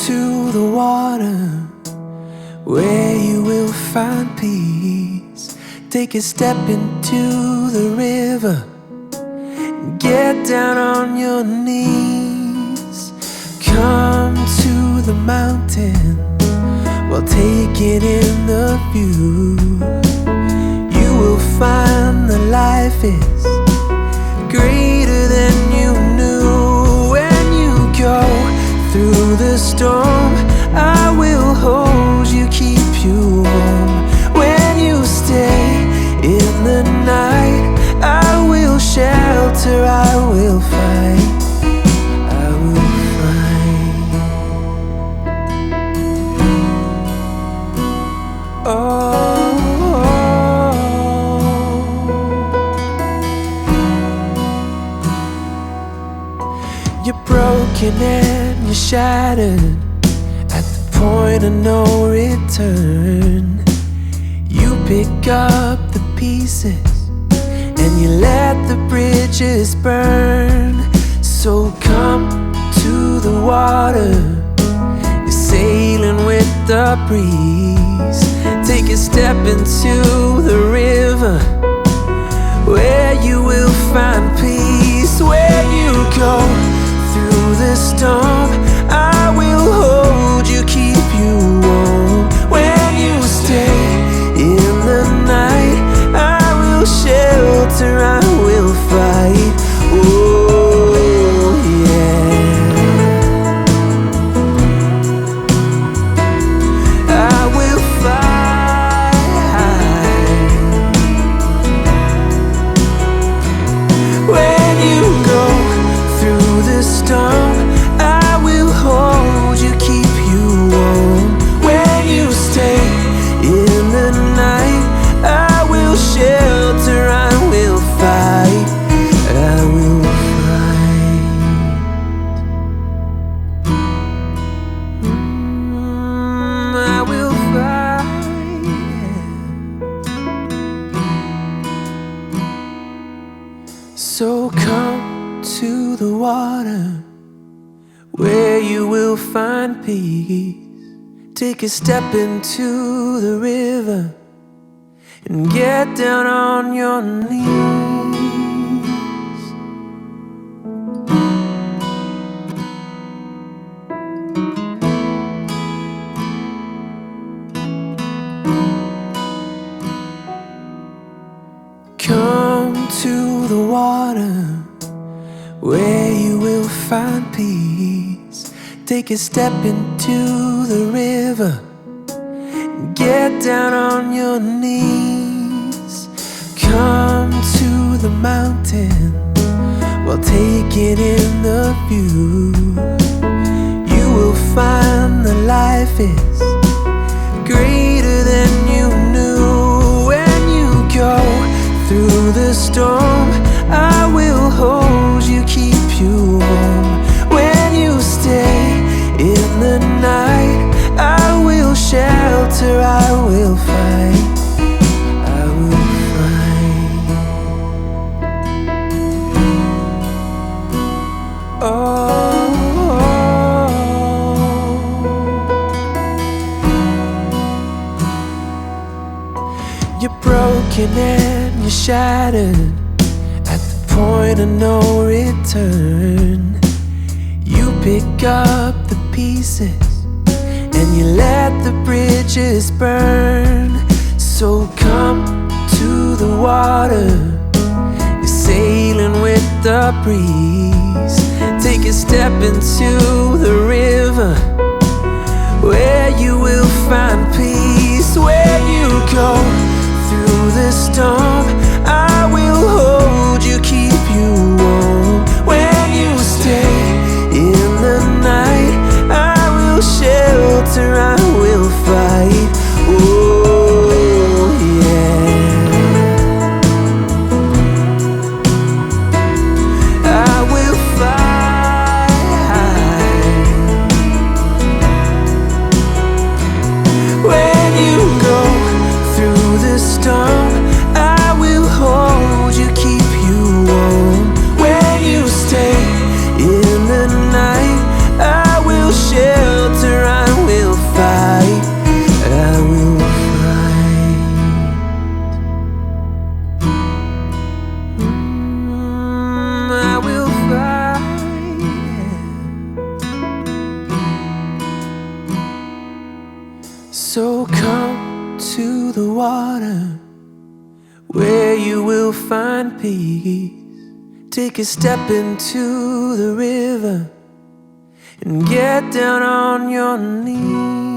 to the water where you will find peace. Take a step into the river, get down on your knees. Come to the mountain while taking in the view. You will find that life is greater than you knew. When you go through the storm, I will hold you, keep you warm. When you stay in the night, I will shelter, I will fight, I will fight. Oh, you're broken and you're shattered at the point of no return. You pick up the pieces and you let the bridges burn. So come to the water, you're sailing with the breeze. Take a step into the river where you will find peace. When you go through the storm, I will hold you, keep you warm. When you stay in the night, I will shelter, I will fight. Oh yeah, I will fight. When you go through the storm, I will hold you, keep you warm. When you stay in the night, I will shelter, I will fight, I will fight. I will fight. So come to the water where you will find peace. Take a step into the river and get down on your knees. Come to the water where you will find peace. Take a step into the river, get down on your knees. Come to the mountain while taking in the view. You will find that life is greater than you knew. When you go through the storm, I will hold you, keep you warm. When you stay in the night, I will shelter, I will fight, I will fight. Oh, you're broken and you're shattered at the point of no return. You pick up the pieces and you let the bridges burn. So come to the water, you're sailing with the breeze. Take a step into the river where you will find peace. When you go through the storm, I will hold you, keep you warm. When you stay in the night, I will shelter, I will fight. Oh yeah, I will fight. find peace. Take a step into the river and get down on your knees.